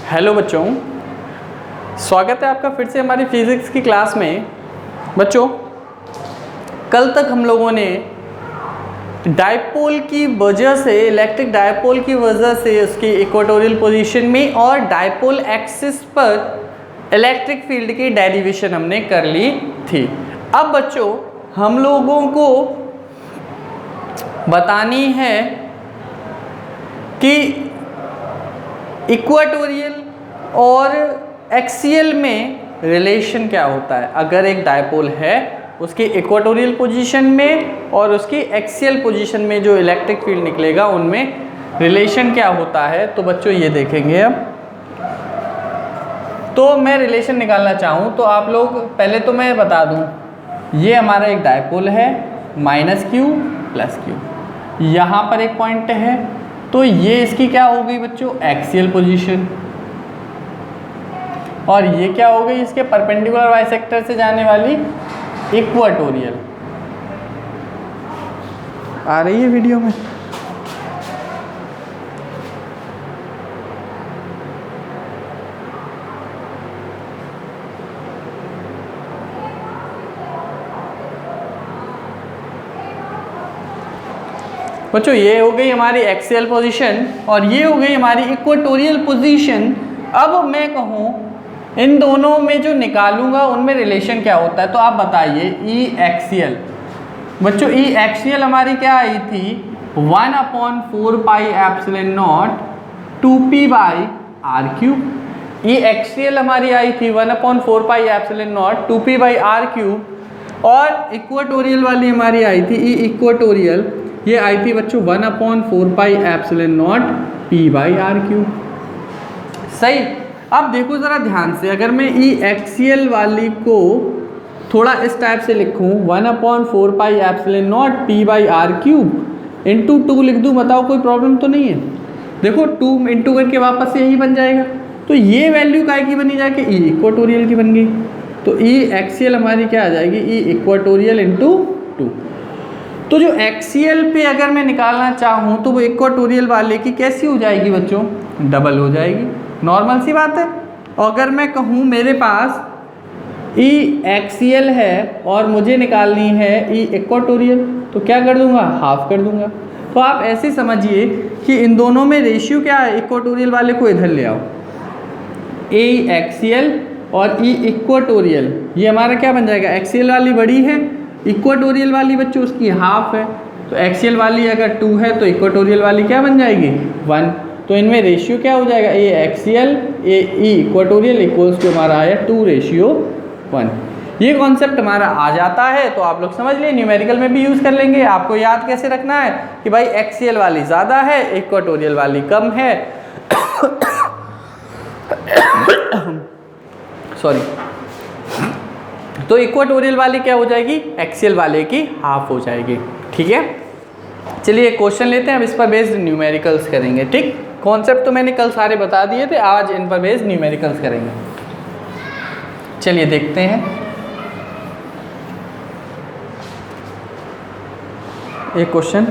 Hello बच्चों, स्वागत है आपका फिर से हमारी फिजिक्स की क्लास में। बच्चों, कल तक हम लोगों ने डायपोल की वजह से, इलेक्ट्रिक डायपोल की वजह से उसकी इक्वेटोरियल पोजीशन में और डायपोल एक्सिस पर इलेक्ट्रिक फील्ड की डेरिवेशन हमने कर ली थी। अब बच्चों, हम लोगों को बतानी है कि इक्वेटोरियल और एक्सियल में रिलेशन क्या होता है। अगर एक डायपोल है, उसकी इक्वेटोरियल पोजीशन में और उसकी एक्सियल पोजीशन में जो इलेक्ट्रिक फील्ड निकलेगा उनमें रिलेशन क्या होता है। तो बच्चों ये देखेंगे अब। तो मैं रिलेशन निकालना चाहूँ तो आप लोग पहले तो मैं बता दूँ, ये हमारा एक डायपोल है -q + q, यहाँ पर एक पॉइंट है, तो ये इसकी क्या हो गई बच्चों, एक्सियल पोजीशन। और ये क्या हो गई, इसके परपेंडिकुलर बाइसेक्टर से जाने वाली इक्वेटोरियल। आ रही है वीडियो में? बच्चों, ये हो गई हमारी एक्सियल पोजीशन और ये हो गई हमारी इक्वेटोरियल पोजीशन। अब मैं कहूँ इन दोनों में जो निकालूंगा उनमें रिलेशन क्या होता है, तो आप बताइए। ई एक्सियल, बच्चों ई एक्सियल हमारी क्या आई थी, 1/4πε0 2p/r³। ई एक्सियल हमारी आई थी 1/4πε0 2p/r³। और इक्वेटोरियल वाली हमारी आई थी ई इक्वेटोरियल, ये आई थी बच्चों 1/4πε0 p/r³। सही। अब देखो ज़रा ध्यान से, अगर मैं ई एक्सियल वाली को थोड़ा इस टाइप से लिखूँ 1/4πε0 p/r³ इंटू 2 लिख दूँ, बताओ कोई प्रॉब्लम तो नहीं है। देखो 2 इंटू करके वापस यही बन जाएगा, तो ये वैल्यू काय की बनी जाके ई इक्वेटोरियल की बन गई। तो ई एक्सियल हमारी क्या आ जाएगी, ई इक्वेटोरियल इंटू 2। तो जो एक्सियल पे अगर मैं निकालना चाहूँ तो वो इक्वेटोरियल वाले की कैसी हो जाएगी बच्चों, डबल हो जाएगी। नॉर्मल सी बात है। और अगर मैं कहूँ मेरे पास ई एक्सियल है और मुझे निकालनी है ई इक्वेटोरियल, तो क्या कर दूंगा, हाफ कर दूंगा। तो आप ऐसे समझिए कि इन दोनों में रेशियो क्या है, इक्वेटोरियल वाले को इधर ले आओ, ए एक्सियल और ई इक्वेटोरियल, ये हमारा क्या बन जाएगा, एक्सियल वाली बड़ी है, इक्वेटोरियल वाली बच्चों उसकी हाफ है। तो एक्सियल वाली अगर 2 है तो इक्वेटोरियल वाली क्या बन जाएगी, 1। तो इनमें रेशियो क्या हो जाएगा, a axial a e equatorial equals to हमारा आया 2:1। ये कॉन्सेप्ट हमारा आ जाता है तो आप लोग समझ लिए, न्यूमेरिकल में भी यूज़ कर लेंगे। आपको याद कैसे रखना है कि भाई एक्सियल वाली ज़्यादा है, इक्वेटोरियल वाली कम है। सॉरी। तो इक्वेटोरियल वाली क्या हो जाएगी, एक्सियल वाले की हाफ हो जाएगी। ठीक है, चलिए एक क्वेश्चन लेते हैं, अब इस पर बेस्ड न्यूमेरिकल्स करेंगे। ठीक, कॉन्सेप्ट तो मैंने कल सारे बता दिए थे, आज इन पर बेस्ड न्यूमेरिकल्स करेंगे। चलिए देखते हैं। एक question,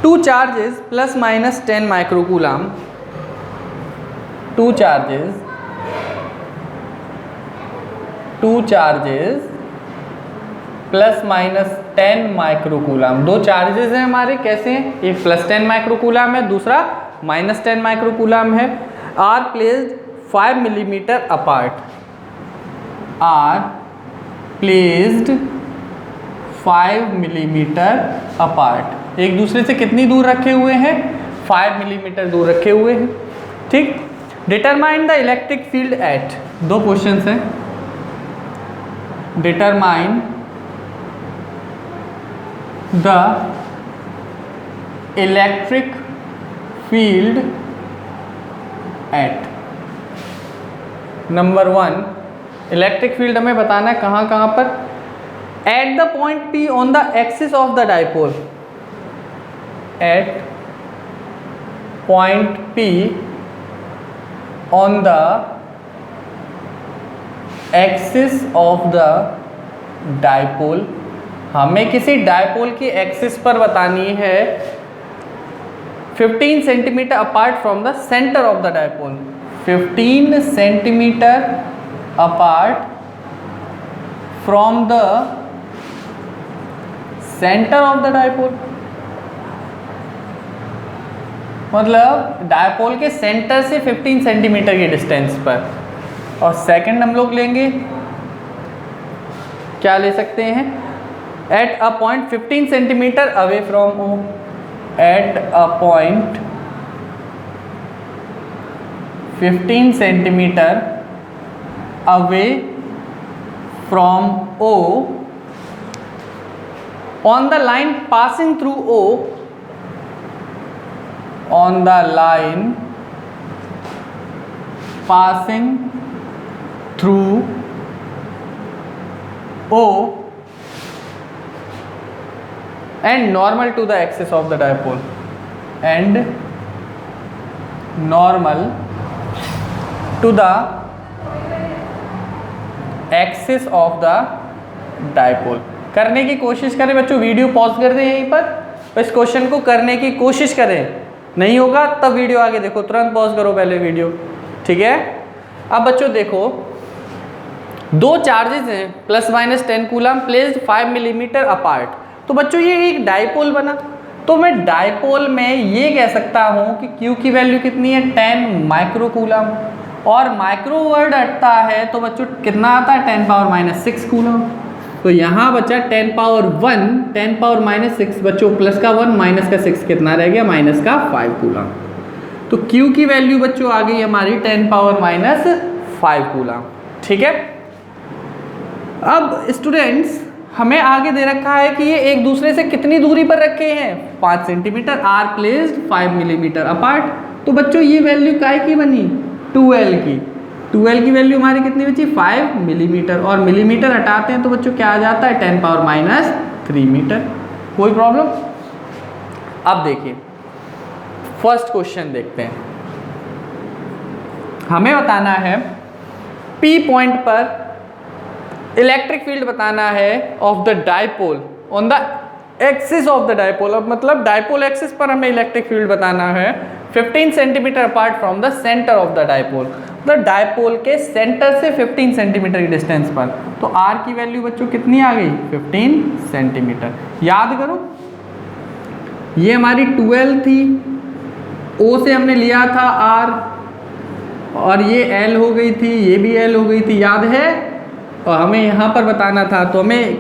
2 charges ±10 microcoulomb, 2 charges ±10 microcoulomb. 2 charges हैं हमारे, कैसे हैं, एक +10 माइक्रोकूलम है, दूसरा -10 माइक्रोकूलम है। Are placed 5 millimetre apart, are placed 5 millimetre apart, एक दूसरे से कितनी दूर रखे हुए हैं, 5 मिलीमीटर दूर रखे हुए हैं। ठीक। Determine the electric field at, 2 question हैं। Determine the electric field at, number 1, electric field हमें बताना है कहाँ कहाँ पर, at the point P on the axis of the dipole, at point P on the axis of the dipole. हमें किसी dipole की एक्सिस पर बतानी है 15 centimetre apart from the centre of the dipole, 15 centimetre apart from the centre of the dipole, मतलब dipole के centre से 15 centimetre के डिस्टेंस पर। और सेकंड हम लोग लेंगे, क्या ले सकते हैं, at a point 15 centimetre away from O, at a point 15 centimetre away from O on the line passing through O, on the line passing through O and normal to the axis of the dipole, and normal to the axis of the dipole। करने की कोशिश करें बच्चों, video pause कर दें यहीं पर, तो इस क्वेश्चन को करने की कोशिश करें, नहीं होगा तब वीडियो आगे देखो, तुरंत पॉज करो पहले वीडियो, ठीक है। अब बच्चों देखो, दो चार्जेस हैं plus minus 10 coulomb placed 5 millimetre apart. तो बच्चों ये एक डायपोल बना, तो मैं डायपोल में ये कह सकता हूँ कि Q की वैल्यू कितनी है, 10 माइक्रो कूलम, और माइक्रो वर्ड हटता है तो बच्चों कितना आता है, 10 पावर माइनस 6 कूलम। तो यहाँ बचा 10 पावर 1, 10 पावर माइनस 6, बच्चों प्लस का 1 माइनस का 6 कितना रह गया, माइनस का 5 कूलम। तो Q की वैल्यू बच्चों आ गई हमारी 10 पावर माइनस 5 कूलम, ठीक है। अब स्टूडेंट्स हमें आगे दे रखा है कि ये एक दूसरे से कितनी दूरी पर रखे हैं, 5 centimetre, are placed 5 millimetre apart. तो बच्चों ये वैल्यू काय की बनी, 2L की। 2L की वैल्यू हमारी कितनी बची, 5 मिलीमीटर, और मिलीमीटर हटाते हैं तो बच्चों क्या आ जाता है, 10 पावर माइनस 3 मीटर। कोई प्रॉब्लम। अब देखिए फर्स्ट क्वेश्चन देखते हैं, हमें बताना है P पॉइंट पर इलेक्ट्रिक फील्ड बताना है of the dipole on the axis of the dipole. अब मतलब डायपोल एक्सिस पर हमें इलेक्ट्रिक फील्ड बताना है 15 centimetre apart from the centre of the dipole, the dipole के सेंटर से 15 सेंटीमीटर की डिस्टेंस पर। तो R की वैल्यू बच्चों कितनी आ गई, 15 सेंटीमीटर। याद करो ये हमारी 2L थी, O से हमने लिया था R, और ये L हो गई थी, ये भी L हो गई थी, याद है। और हमें यहाँ पर बताना था, तो हमें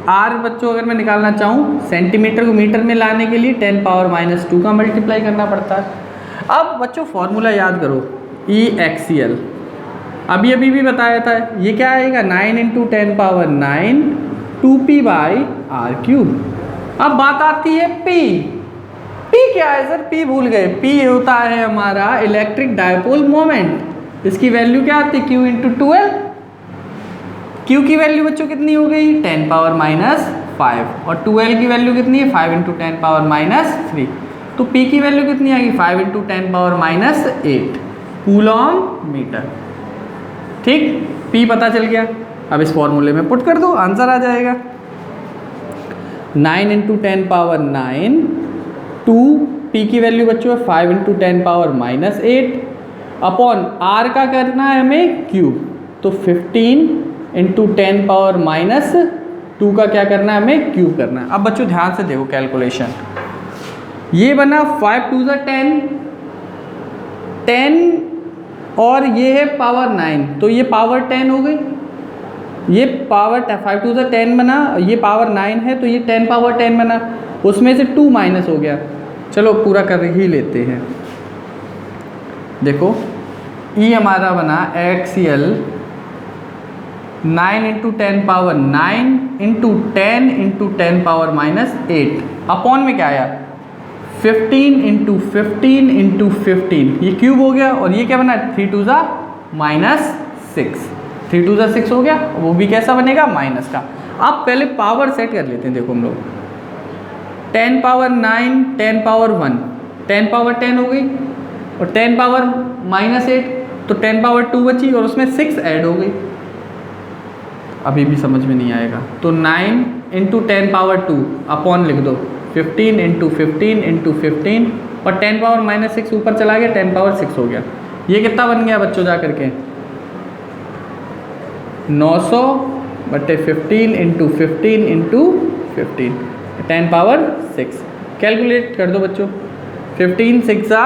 R बच्चों अगर मैं निकालना चाहूँ सेंटीमीटर को मीटर में लाने के लिए 10 पावर माइनस 2 का मल्टीप्लाई करना पड़ता है। अब बच्चों फॉर्मूला याद करो, E एक्सियल अभी भी बताया था, ये क्या आएगा, 9 into 10 power 9 2p by r cube. अब बात आती है P क्या है सर, P भूल गए, P होता है हमारा इलेक्ट्रिक डायपोल मोमेंट। इसकी वैल्यू क्या आती है, Q इंटू 2L। Q की वैल्यू बच्चों कितनी हो गई, 10 पावर माइनस 5, और 2L की वैल्यू कितनी है, 5 इंटू 10 पावर माइनस 3। तो P की वैल्यू कितनी आएगी, 5 into 10 power minus 8 coulomb metre. ठीक, P पता चल गया। अब इस फॉर्मूले में पुट कर दो, आंसर आ जाएगा 9 इंटू 10 पावर 9 2, P की वैल्यू बच्चों है 5 into 10 power minus 8 upon R का करना है हमें क्यूब, तो 15 इंटू 10 पावर माइनस 2 का क्या करना है, हमें क्यूब करना है। अब बच्चों ध्यान से देखो कैलकुलेशन, ये बना 5 टू ज़ 10 और ये है पावर 9, तो ये पावर 10 हो गई, ये पावर 5 टू ज़ 10 बना, ये पावर 9 है तो ये 10 पावर 10 बना, उसमें से 2 माइनस हो गया। चलो पूरा कर ही लेते हैं। देखो E हमारा बना axial 9 into 10 power 9 into 10 into 10 power minus 8 upon में क्या आया 15 इंटू 15 इंटू 15, ये क्यूब हो गया, और ये क्या बना 3 टू ज़ा माइनस 6, 3 टू ज़ा 6 हो गया, वो भी कैसा बनेगा माइनस का। अब पहले पावर सेट कर लेते हैं। देखो हम लोग 10 पावर 9 10 पावर 1 10 पावर 10 हो गई, और 10 पावर माइनस 8 तो 10 पावर 2 बची, और उसमें 6 ऐड हो गई। अभी भी समझ में नहीं आएगा, तो 9 इंटू 10 पावर 2 अपॉन लिख दो 15 इंटू 15 इंटू 15 और 10 पावर -6 ऊपर चला गया, 10 पावर 6 हो गया। ये कितना बन गया बच्चों जा करके 900 बटे 15 इंटू 15 इंटू 15, 10 पावर 6। कैलकुलेट कर दो बच्चों, 15 6 ज़ा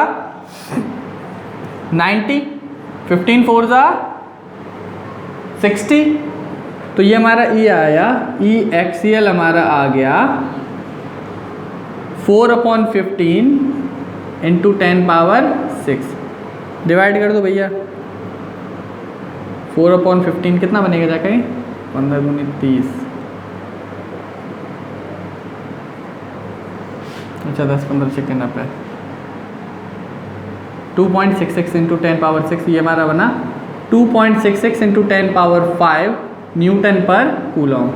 90, 15 4 ज़ा 60। तो ये हमारा ई आया, ई एक्सीएल हमारा आ गया 4/15 इंटू 10 पावर 6। डिवाइड कर दो भैया, 4/15 कितना बनेगा जाके 15 दूनी 30, अच्छा 10 15 सेकेंड पे 2.66 इंटू 10 पावर 6, ये हमारा बना 2.66 इंटू 10 पावर 5 न्यूटन पर कूलम।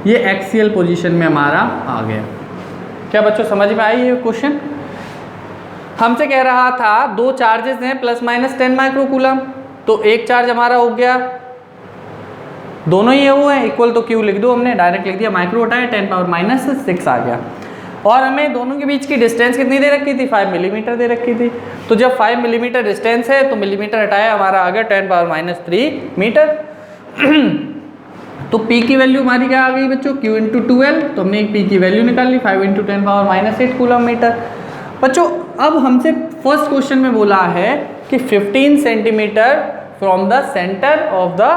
ये एक्सियल पोजीशन में हमारा आ गया। क्या बच्चों समझ में आई ये क्वेश्चन? हमसे कह रहा था दो चार्जेस हैं ±10 माइक्रो कूलम, तो एक चार्ज हमारा हो गया, दोनों ही हुए हैं इक्वल, तो क्यू लिख दो, हमने डायरेक्ट लिख दिया, माइक्रो हटाया 10 पावर -6 आ गया। और हमें दोनों के बीच की डिस्टेंस कितनी दे रखी थी 5 मिलीमीटर दे रखी थी। तो जब 5 मिलीमीटर डिस्टेंस है तो मिलीमीटर हटाया हमारा आ गया 10 पावर -3 मीटर। तो P की वैल्यू हमारी क्या आ गई बच्चों Q इंटू 2L, तो हमने एक P की वैल्यू निकाल ली 5 इंटू 10 पावर -8 कूलम मीटर। बच्चों अब हमसे फर्स्ट क्वेश्चन में बोला है कि 15 centimetre from the centre of the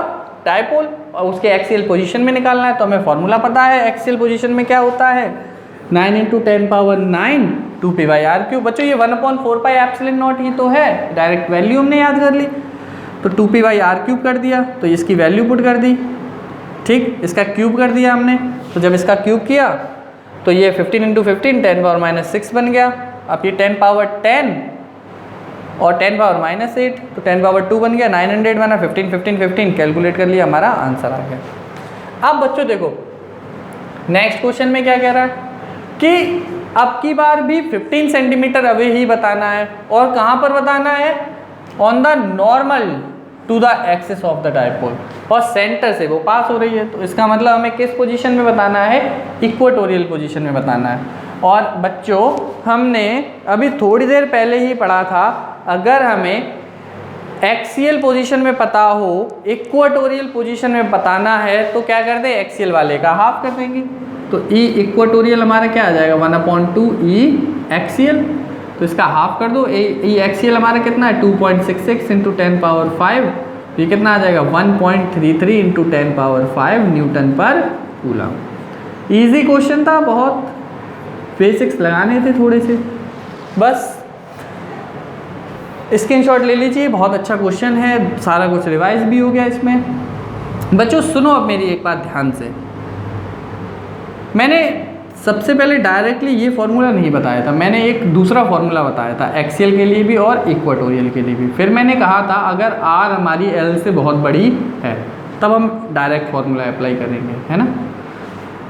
dipole और उसके एक्सियल पोजीशन में निकालना है। तो हमें फॉर्मूला पता है एक्सियल पोजीशन में क्या होता है 9 इंटू 10 पावर 9 2p/r³। बच्चों ये 1/4 एप्सिलॉन नॉट ही तो है, डायरेक्ट वैल्यू हमने याद कर ली, तो 2p/r³ कर दिया, तो इसकी वैल्यू पुट कर दी, ठीक, इसका क्यूब कर दिया हमने। तो जब इसका क्यूब किया तो ये 15 इंटू 15 10 पावर -6 बन गया। अब ये 10 पावर 10 और 10 पावर -8 तो 10 पावर 2 बन गया, 900 बना, 15 15 15 कैलकुलेट कर लिया, हमारा आंसर आ गया। अब बच्चों देखो नेक्स्ट क्वेश्चन में क्या कह रहा है कि अब की बार भी 15 सेंटीमीटर अवे ही बताना है, और कहाँ पर बताना है on the normal to the axis of the dipole, और सेंटर से वो पास हो रही है। तो इसका मतलब हमें किस पोजीशन में बताना है इक्वेटोरियल पोजीशन में बताना है। और बच्चों हमने अभी थोड़ी देर पहले ही पढ़ा था, अगर हमें एक्सियल पोजीशन में पता हो इक्वेटोरियल पोजीशन में बताना है तो क्या करते हैं एक्सियल वाले का हाफ कर देंगे। तो ई इक्वेटोरियल हमारा क्या आ जाएगा 1/2 ई एक्सियल, तो इसका हाफ कर दो। ई एक्सियल हमारा कितना है 2.66 इंटू 10 पावर 5, ये कितना आ जाएगा 1.33 इंटू 10 पावर 5 न्यूटन पर कूलम। ईजी क्वेश्चन था, बहुत बेसिक्स लगाने थे थोड़े से, बस स्क्रीनशॉट ले लीजिए। बहुत अच्छा क्वेश्चन है, सारा कुछ रिवाइज भी हो गया इसमें। बच्चों सुनो अब मेरी एक बात ध्यान से, मैंने सबसे पहले डायरेक्टली ये फॉर्मूला नहीं बताया था, मैंने एक दूसरा फॉर्मूला बताया था एक्सियल के लिए भी और इक्वेटोरियल के लिए भी। फिर मैंने कहा था अगर आर हमारी एल से बहुत बड़ी है तब हम डायरेक्ट फॉर्मूला अप्लाई करेंगे, है ना।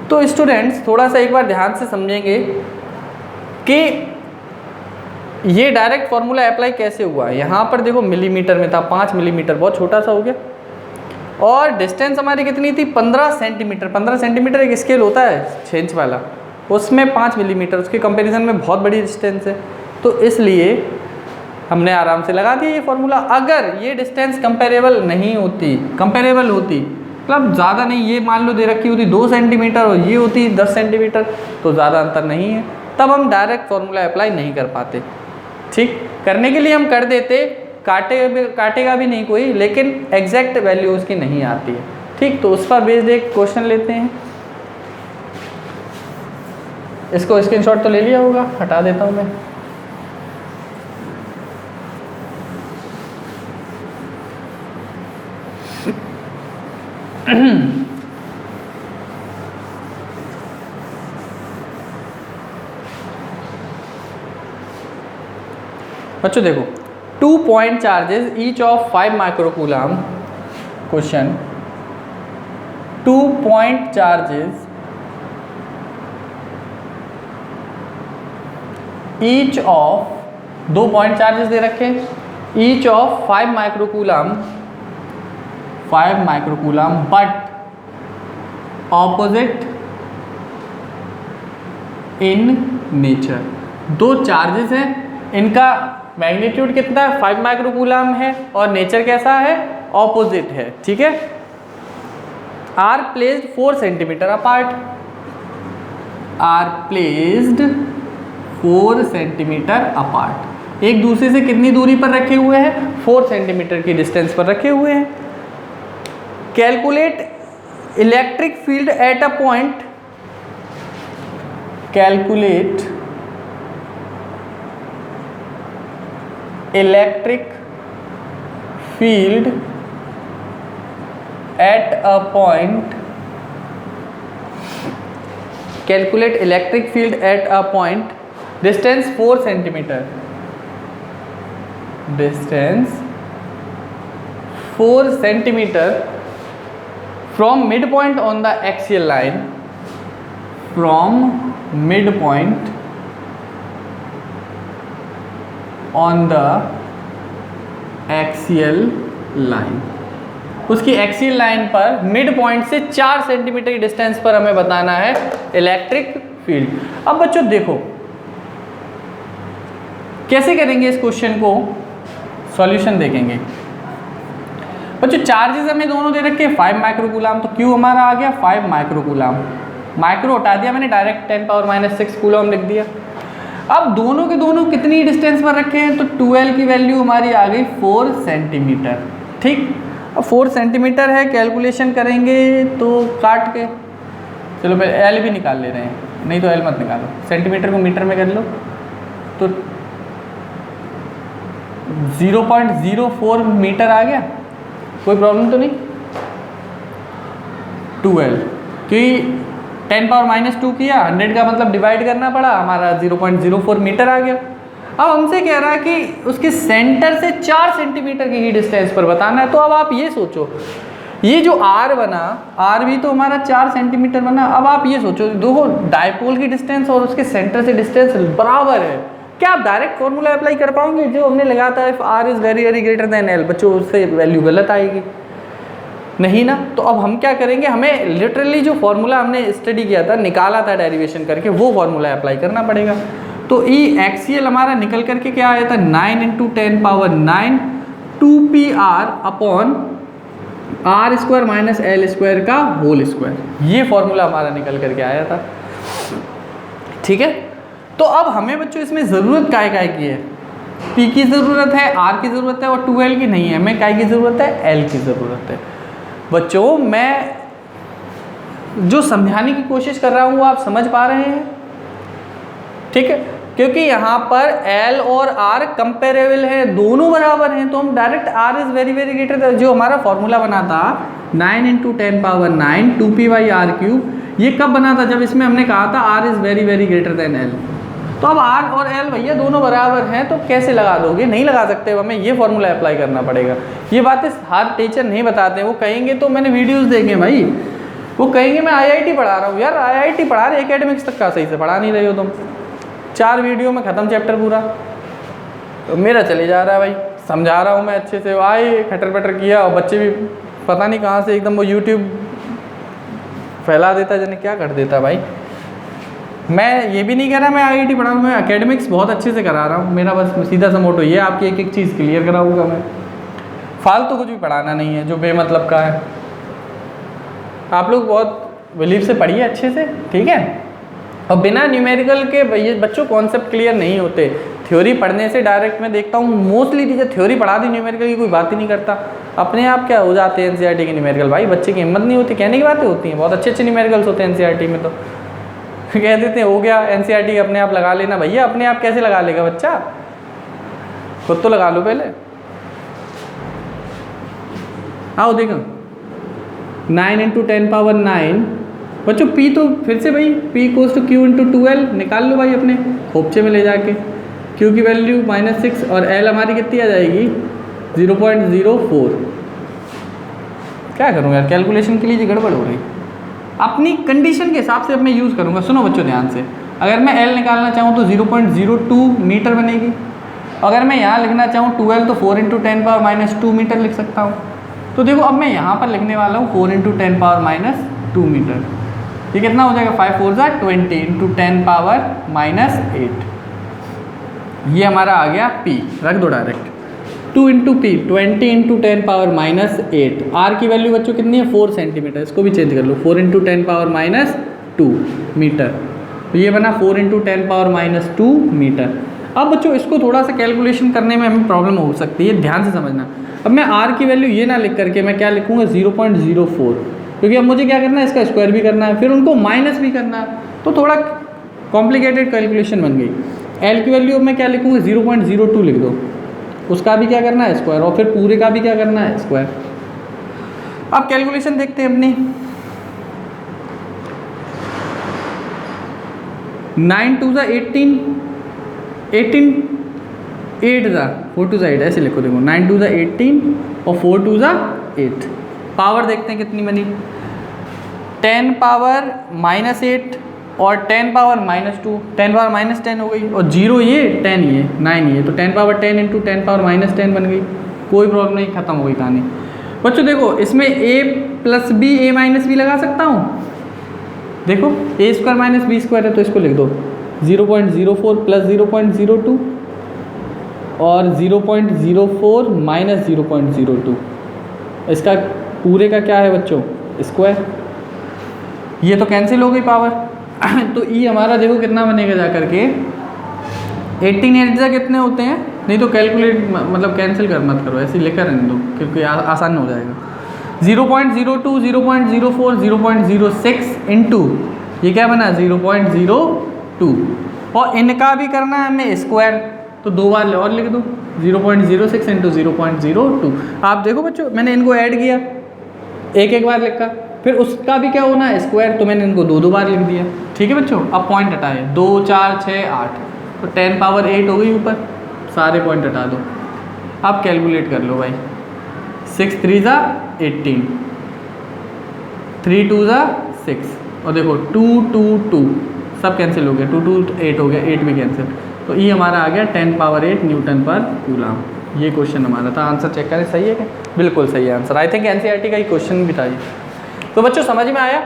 तो स्टूडेंट्स थोड़ा सा एक बार ध्यान से समझेंगे कि ये डायरेक्ट फॉर्मूला अप्लाई कैसे हुआ। यहाँ पर देखो मिलीमीटर में था, 5 मिलीमीटर बहुत छोटा सा हो गया, और डिस्टेंस हमारी कितनी थी 15 सेंटीमीटर। 15 सेंटीमीटर एक स्केल होता है 6 इंच वाला, उसमें 5 मिलीमीटर उसके कंपैरिजन में बहुत बड़ी डिस्टेंस है, तो इसलिए हमने आराम से लगा दिया ये फॉर्मूला। अगर ये डिस्टेंस कंपेरेबल नहीं होती, कंपेरेबल होती मतलब ज़्यादा नहीं, ये मान लो दे रखी होती 2 सेंटीमीटर और ये होती 10 सेंटीमीटर, तो ज़्यादा अंतर नहीं है, तब हम डायरेक्ट फॉर्मूला अप्लाई नहीं कर पाते। ठीक करने के लिए हम कर देते, काटेगा भी नहीं कोई, लेकिन एग्जैक्ट वैल्यू उसकी नहीं आती है। ठीक, तो उस पर बेस्ड एक क्वेश्चन लेते हैं। इसको स्क्रीनशॉट तो ले लिया होगा, हटा देता हूँ मैं। बच्चों देखो 2 point charges each of 5 microcoulomb question, 2 point charges each of 2 point charges दे रखे, each of 5 microcoulomb but opposite in nature। दो चार्जेस हैं इनका मैग्नीट्यूड कितना है 5 माइक्रोकूलम है और नेचर कैसा है, ऑपोजिट है, ठीक है। Are placed 4 centimetre apart, are placed 4 centimetre apart, एक दूसरे से कितनी दूरी पर रखे हुए हैं, 4 सेंटीमीटर की डिस्टेंस पर रखे हुए हैं। Calculate electric field eight a point, calculate electric field eight a point, calculate electric field eight a point, distance 4 centimetre, distance 4 centimetre from mid point on the axial line, from mid point on the axial line, उसकी axial line पर mid point से 4 centimetre की distance पर हमें बताना है electric field. अब बच्चों देखो कैसे करेंगे इस क्वेश्चन को, सॉल्यूशन देखेंगे। बच्चों चार्जेस हमें दोनों दे रखे 5 माइक्रोकूलम, तो क्यू हमारा आ गया 5 माइक्रोकूलम, माइक्रो हटा दिया मैंने, डायरेक्ट 10⁻⁶ कूलम लिख दिया। अब दोनों के दोनों कितनी डिस्टेंस पर रखे हैं, तो 12 की वैल्यू हमारी आ गई 4 सेंटीमीटर, ठीक। अब 4 सेंटीमीटर है, कैलकुलेशन करेंगे तो काट के, चलो पहले एल भी निकाल ले रहे हैं, नहीं तो एल मत निकालो, सेंटीमीटर को मीटर में कर लो, तो 0.04 मीटर आ गया, कोई प्रॉब्लम तो नहीं। 12 क्योंकि 10⁻² किया, 100 का मतलब डिवाइड करना पड़ा, हमारा 0.04 मीटर आ गया। अब हमसे कह रहा है कि उसके सेंटर से 4 सेंटीमीटर की ही डिस्टेंस पर बताना है। तो अब आप ये सोचो, ये जो आर बना, आर भी तो हमारा 4 सेंटीमीटर बना। अब आप ये सोचो, देखो डायपोल की डिस्टेंस और उसके सेंटर से डिस्टेंस बराबर है, क्या आप डायरेक्ट फॉर्मूला अप्लाई कर पाओगे जो हमने लगा था, if r is very very greater than l? बच्चों उससे वैल्यू गलत आएगी, नहीं ना। तो अब हम क्या करेंगे, हमें लिटरली जो फॉर्मूला हमने स्टडी किया था, निकाला था डेरिवेशन करके, वो फॉर्मूला अप्लाई करना पड़ेगा। तो ई एक्सियल हमारा निकल करके क्या आया था, 9 × 10⁹ 2πr अपॉन r² - l² का होल स्क्वायर, ये फॉर्मूला हमारा निकल करके आया था, ठीक है। तो अब हमें बच्चों इसमें ज़रूरत काय की है, P की ज़रूरत है, R की ज़रूरत है और 2L की नहीं है, हमें काय की ज़रूरत है, L की ज़रूरत है। बच्चों मैं जो समझाने की कोशिश कर रहा हूँ वो आप समझ पा रहे हैं, ठीक है, क्योंकि यहाँ पर L और R कंपेरेबल है, दोनों बराबर हैं, तो हम direct R is very very greater, जो हमारा फॉर्मूला बना था 9 × 10⁹ 2πr³, ये कब बना था, जब इसमें हमने कहा था R is very very greater then L। तो अब R और L भैया दोनों बराबर हैं, तो कैसे लगा दोगे, नहीं लगा सकते, हमें ये फॉर्मूला अप्लाई करना पड़ेगा। ये बातें हर टीचर नहीं बताते, वो कहेंगे तो मैंने वीडियोस देखे भाई, वो कहेंगे मैं IIT पढ़ा रहा हूँ। यार IIT पढ़ा रहे, एकेडमिक्स तक का सही से पढ़ा नहीं रहे हो तुम, 4 वीडियो में ख़त्म चैप्टर पूरा, तो मेरा चले जा रहा है भाई, समझा रहा हूँ मैं अच्छे से, आए खटर पटर किया और बच्चे भी पता नहीं कहाँ से एकदम वो यूट्यूब फैला देता, जने क्या कर देता भाई। मैं ये भी नहीं कह रहा मैं IIT पढ़ा हूँ, मैं एकेडमिक्स बहुत अच्छे से करा रहा हूँ, मेरा बस सीधा सा मोटो ये है, आपकी एक एक चीज़ क्लियर कराऊँगा मैं, फालतू कुछ भी पढ़ाना नहीं है जो बेमतलब का है। आप लोग बहुत बिलीव से पढ़िए अच्छे से, ठीक है। और बिना न्यूमेरिकल के ये बच्चों कॉन्सेप्ट क्लियर नहीं होते। थ्योरी पढ़ने से डायरेक्ट मैं देखता हूँ मोस्टली टीचर थ्योरी पढ़ा दी, न्यूमेरिकल की कोई बात ही नहीं करता, अपने आप क्या हो जाते हैं NCERT के न्यूमेरिकल। भाई बच्चे की हिम्मत नहीं होती, कहने की बातें होती हैं, बहुत अच्छे अच्छे न्यूमेरिकल्स होते हैं NCERT में, तो कह देते हैं हो गया NCERT अपने आप लगा लेना। भैया अपने आप कैसे लगा लेगा बच्चा, खुद तो लगा लो पहले। आओ देखो 9 × 10⁹, बच्चों P तो फिर से भाई P = Q × 2L निकाल लो भाई अपने खोपचे में ले जाके, Q की वैल्यू -6 और L हमारी कितनी आ जाएगी 0.04। क्या करूँ यार, कैलकुलेशन के लिए गड़बड़ हो रही, अपनी कंडीशन के हिसाब से अब मैं यूज़ करूँगा। सुनो बच्चों ध्यान से, अगर मैं L निकालना चाहूँ तो 0.02 मीटर बनेगी, अगर मैं यहाँ लिखना चाहूँ 2L तो 4 × 10⁻² मीटर लिख सकता हूँ। तो देखो अब मैं यहाँ पर लिखने वाला हूँ 4 × 10⁻² मीटर, ये कितना हो जाएगा 5 × 4 = 20 × 10⁻⁸। ये हमारा आ गया P, रख दो direct. 2 into p 20 into 10 power minus 8। R की वैल्यू बच्चों कितनी है 4 सेंटीमीटर, इसको भी चेंज कर लो 4 इंटू 10 पावर माइनस 2 मीटर। तो ये बना 4 इंटू 10 पावर माइनस 2 मीटर। अब बच्चों इसको थोड़ा सा कैलकुलेशन करने में हमें प्रॉब्लम हो सकती है, ध्यान से समझना। अब मैं आर की वैल्यू ये ना लिख करके मैं क्या लिखूँगा 0.04, क्योंकि अब मुझे क्या करना है इसका स्क्वायर भी करना है, फिर उनको माइनस भी करना है, तो थोड़ा कॉम्प्लिकेटेड कैलकुलेशन बन गई। एल की वैल्यू अब मैं क्या लिखूँगा 0.02 लिख दो, उसका भी क्या करना है स्क्वायर, और फिर पूरे का भी क्या करना है स्क्वायर। अब कैलकुलेशन देखते हैं अपनी। 9 2 ज़ा 18, 18 8 ज़ा 4 2 ज़ा 8, ऐसे लिखो, देखो 9 2 ज़ा 18 और 4 2 ज़ा 8। पावर देखते हैं कितनी बनी, 10 पावर माइनस 8 और 10 पावर माइनस 2, 10 पावर माइनस 10 हो गई, और 0 ये 10 ये 9 ये, तो 10 पावर 10 इंटू 10 पावर माइनस 10 बन गई। कोई प्रॉब्लम नहीं, खत्म हो गई कहानी। बच्चों देखो इसमें a plus b a minus b लगा सकता हूँ, देखो a square minus b square है, तो इसको लिख दो 0.04 प्लस 0.02 और 0.04 माइनस 0.02, इसका पूरे का क्या है बच्चों स्क्वायर। ये तो कैंसिल हो गई पावर। तो ई हमारा देखो कितना बनेगा जा करके 18 8 कितने होते हैं, नहीं तो कैलकुलेट मतलब कैंसिल कर मत करो, ऐसे लेकर रहने दो क्योंकि आसान हो जाएगा। 0.02 0.04 0.06 इंटू ये क्या बना 0.02, और इनका भी करना है हमें स्क्वायर, तो 2 बार और लिख दो 0.06 इंटू 0.02। आप देखो बच्चों मैंने इनको ऐड किया, एक बार लिखा, फिर उसका भी क्या होना है स्क्वायर, तो मैंने इनको 2 बार लिख दिया। ठीक है बच्चों, अब पॉइंट हटाए 2 4 6 8, तो 10 पावर 8 हो गई ऊपर, सारे पॉइंट हटा दो। अब कैलकुलेट कर लो भाई, 6 3 ज़ा 18, 3 2 ज़ा 6, और देखो 2 2 2 सब कैंसिल हो गया, 2 2 8 हो गया, 8 भी कैंसिल, तो ये हमारा आ गया 10 पावर 8 न्यूटन पर कूलम। ये क्वेश्चन हमारा था। आंसर चेक करें, सही है क्या? बिल्कुल सही है आंसर। आई थिंक एनसीईआरटी का ही क्वेश्चन भी था ये। तो बच्चों समझ में आया,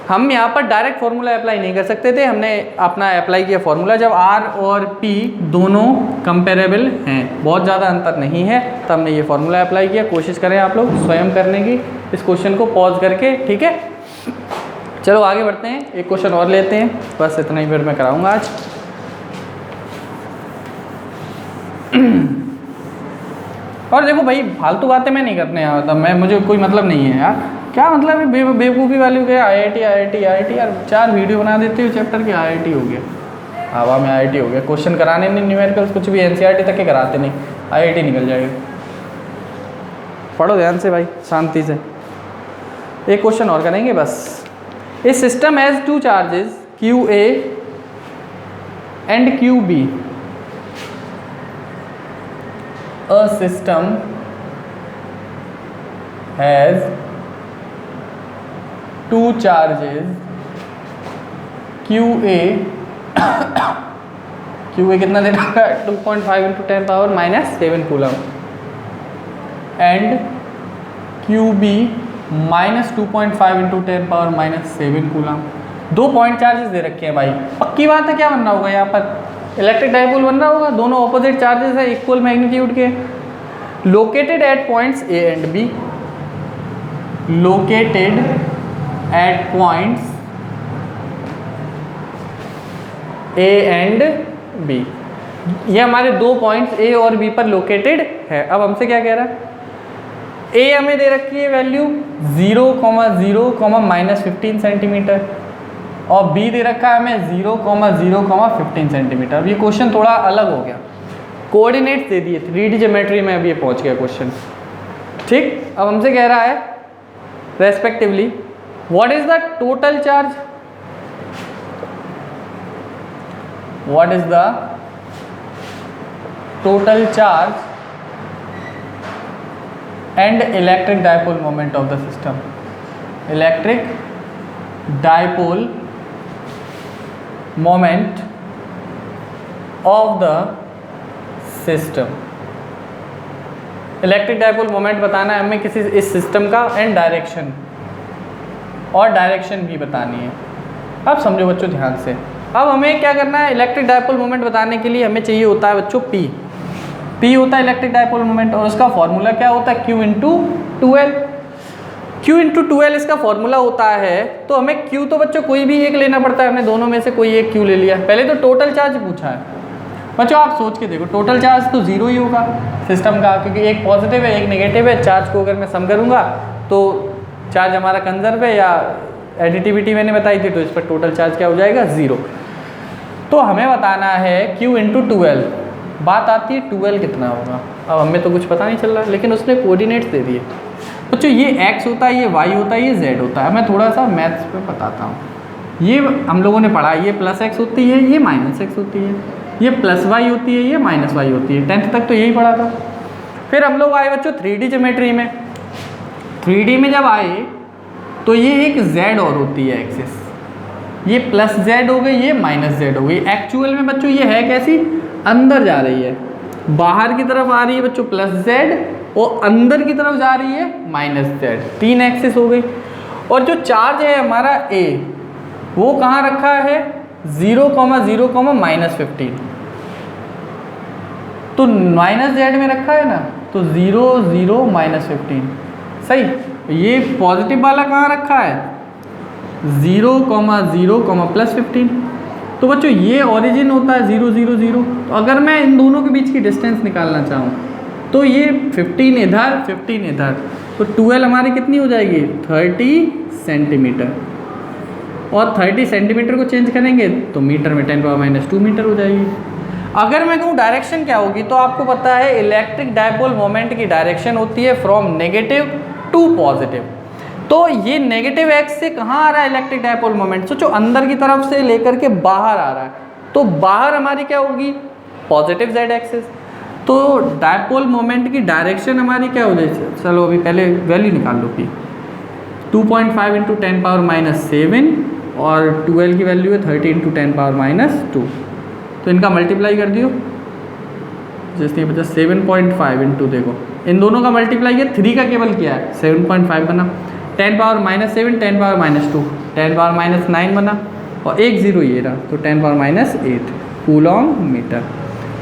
हम यहाँ पर डायरेक्ट फार्मूला अप्लाई नहीं कर सकते थे, हमने अपना अप्लाई किया फार्मूला जब R और P दोनों कंपेरेबल हैं, बहुत ज़्यादा अंतर नहीं है, तो हमने ये फार्मूला अप्लाई किया। कोशिश करें आप लोग स्वयं करने की इस क्वेश्चन को पॉज करके, ठीक है। चलो आगे बढ़ते हैं, एक क्वेश्चन और लेते हैं, बस इतना ही फिर मैं कराऊंगा आज। और देखो भाई फालतू बातें मैं नहीं करने आता, मुझे कोई मतलब नहीं है यार, क्या मतलब है बेवकूफ़ी वाली हो गया, IIT यार 4 वीडियो बना देते हो चैप्टर की, IIT हो गया, हवा में IIT हो गया। क्वेश्चन कराने नहीं न्यूमेरिकल्स कुछ भी NCERT तक के कराते नहीं, IIT निकल जाएगा। पढ़ो ध्यान से भाई, शांति से। एक क्वेश्चन और करेंगे बस। A system has 2 charges QA and QB। A system has 2 charges QA QA कितना दे रखा है 2.5 into 10 power minus 7 coulomb, and QB minus 2.5 into 10 power minus 7 coulomb. 2 point charges दे रखे हैं भाई, पक्की बात है क्या बनना होगा यहाँ पर, इलेक्ट्रिक डाइपोल बन रहा होगा, दोनों ऑपोजिट चार्जेस है इक्वल मैग्नीट्यूड के, located at points A and B, located at points A and B। ये हमारे 2 पॉइंट्स A और B पर लोकेटेड है। अब हमसे क्या कह रहा है, A हमें दे रखी है वैल्यू 0,0, माइनस 15 सेंटीमीटर, और B दे रखा है हमें 0,0, 15 सेंटीमीटर। अब ये क्वेश्चन थोड़ा अलग हो गया, कोऑर्डिनेट्स दे दिए, 3D ज्योमेट्री में अभी ये पहुंच गया क्वेश्चन, ठीक। अब हमसे कह रहा है respectively what is the total charge, what is the total charge and electric dipole moment of the system, electric dipole moment of the system. Electric dipole moment बताना है हमें किसी इस सिस्टम का, एंड डायरेक्शन, और डायरेक्शन भी बतानी है। अब समझो बच्चों ध्यान से, अब हमें क्या करना है, इलेक्ट्रिक डायपोल मोमेंट बताने के लिए हमें चाहिए होता है बच्चों P होता है इलेक्ट्रिक डायपोल मोमेंट, और उसका फॉर्मूला क्या होता है, Q into 2L। Q into 2L इसका फॉर्मूला होता है। तो हमें Q तो बच्चों कोई भी एक लेना पड़ता है, हमने दोनों में से कोई एक Q ले लिया। पहले तो टोटल चार्ज पूछा है बच्चों, आप सोच के देखो, टोटल चार्ज तो जीरो ही होगा सिस्टम का, क्योंकि एक पॉजिटिव है एक नेगेटिव है। चार्ज को अगर मैं सम करूँगा तो चार्ज हमारा कंजर्व है, या एडिटिविटी मैंने बताई थी, तो इस पर टोटल चार्ज क्या हो जाएगा, ज़ीरो। तो हमें बताना है Q इंटू 2L। बात आती है 2L कितना होगा। अब हमें तो कुछ पता नहीं चल रहा, लेकिन उसने कोऑर्डिनेट्स दे दिए बच्चों, ये x होता है, ये y होता है, ये z होता है। मैं थोड़ा सा मैथ्स पे बताता हूँ। ये हम लोगों ने पढ़ा, ये प्लस x होती है, ये माइनस x होती है, ये प्लस y होती है, ये माइनस y होती है। 10th तक तो यही पढ़ा था। फिर हम लोग आए बच्चों 3D ज्योमेट्री में। 3D में जब आए तो ये एक z और होती है एक्सिस, ये प्लस z हो गई, ये माइनस z हो गई। एक्चुअल में बच्चों ये है कैसी, अंदर जा रही है, बाहर की तरफ आ रही है बच्चों प्लस z, और अंदर की तरफ जा रही है माइनस z। 3 एक्सिस हो गई। और जो चार्ज है हमारा A, वो कहाँ रखा है, 0, 0, -15। तो माइनस z में रखा है ना, तो 0, 0, -15 सही। ये पॉजिटिव वाला कहाँ रखा है, 0, 0, +15। तो बच्चों ये ओरिजिन होता है 0, 0, 0। तो अगर मैं इन दोनों के बीच की डिस्टेंस निकालना चाहूँ तो ये 15 इधर 15 इधर, तो 2L हमारी कितनी हो जाएगी, 30 सेंटीमीटर। और 30 सेंटीमीटर को चेंज करेंगे तो मीटर में 10⁻² मीटर हो जाएगी। अगर मैं कहूँ डायरेक्शन क्या होगी, तो आपको पता है इलेक्ट्रिक डायपोल मोमेंट की डायरेक्शन होती है फ्रॉम नेगेटिव टू पॉजिटिव। तो ये नेगेटिव एक्स से कहाँ आ रहा है इलेक्ट्रिक डायपोल मोमेंट, सोचो अंदर की तरफ से लेकर के बाहर आ रहा है, तो बाहर हमारी क्या होगी, पॉजिटिव z एक्सिस। तो डायपोल मोमेंट की डायरेक्शन हमारी क्या हो जाएगी, चलो अभी पहले वैल्यू निकाल लो कि 2.5 × 10⁻⁷ और 2L की वैल्यू है 30 × 10⁻²। तो इनका मल्टीप्लाई कर दियो, जैसे बचा 7.5 इंटू, देखो इन दोनों का मल्टीप्लाई किया, 3 का केवल किया है 7.5 बना, 10⁻⁷ 10⁻², 10⁻⁹ बना, और एक जीरो ये रहा, तो 10⁻⁸ कूलॉम मीटर।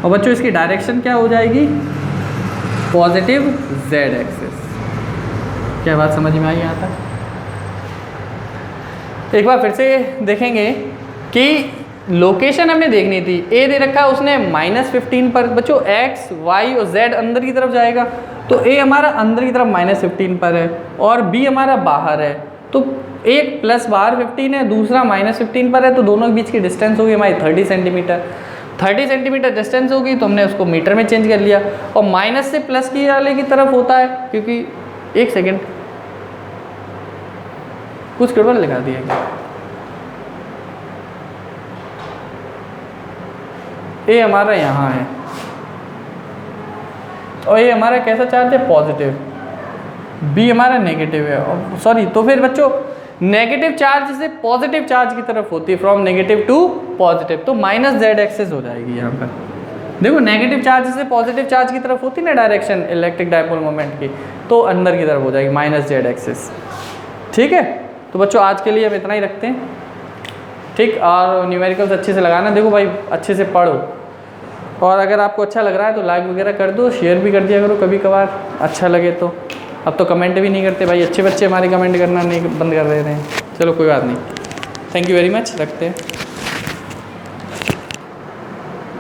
और बच्चों इसकी डायरेक्शन क्या हो जाएगी, पॉजिटिव z एक्सिस। क्या बात समझ में आई यहाँ तक? एक बार फिर से देखेंगे कि लोकेशन हमने देखनी थी, A दे रखा है उसने -15 पर। बच्चों x, y और z अंदर की तरफ जाएगा, तो A हमारा अंदर की तरफ -15 पर है और B हमारा बाहर है। तो एक प्लस बाहर 15 है, दूसरा -15 पर है, तो दोनों के बीच की डिस्टेंस होगी हमारी 30 सेंटीमीटर। 30 सेंटीमीटर डिस्टेंस होगी तो हमने उसको मीटर में चेंज कर लिया। और माइनस से प्लस की वाले की तरफ होता है, क्योंकि एक सेकेंड कुछ गड़बड़ लिखा दिया क्या, ए हमारा यहाँ है और ये हमारा कैसा चार्ज है, पॉजिटिव। बी हमारा नेगेटिव है, और सॉरी, तो फिर बच्चों नेगेटिव चार्ज से पॉजिटिव चार्ज की तरफ होती है, फ्रॉम नेगेटिव टू पॉजिटिव, तो -z एक्सिस हो जाएगी यहाँ पर। देखो नेगेटिव चार्ज से पॉजिटिव चार्ज की तरफ होती है ना डायरेक्शन इलेक्ट्रिक डायपोल मोमेंट की, तो अंदर की तरफ हो जाएगी -z एक्सिस। ठीक है, तो बच्चों आज के लिए हम इतना ही रखते हैं। ठीक, और न्यूमेरिकल्स अच्छे से लगाना, देखो भाई अच्छे से पढ़ो, और अगर आपको अच्छा लग रहा है तो लाइक वगैरह कर दो, शेयर भी कर दिया करो कभी कभार अच्छा लगे तो। अब तो कमेंट भी नहीं करते भाई, अच्छे बच्चे हमारे कमेंट करना नहीं बंद कर रहे हैं। चलो कोई बात नहीं, थैंक यू वेरी मच, रखते हैं।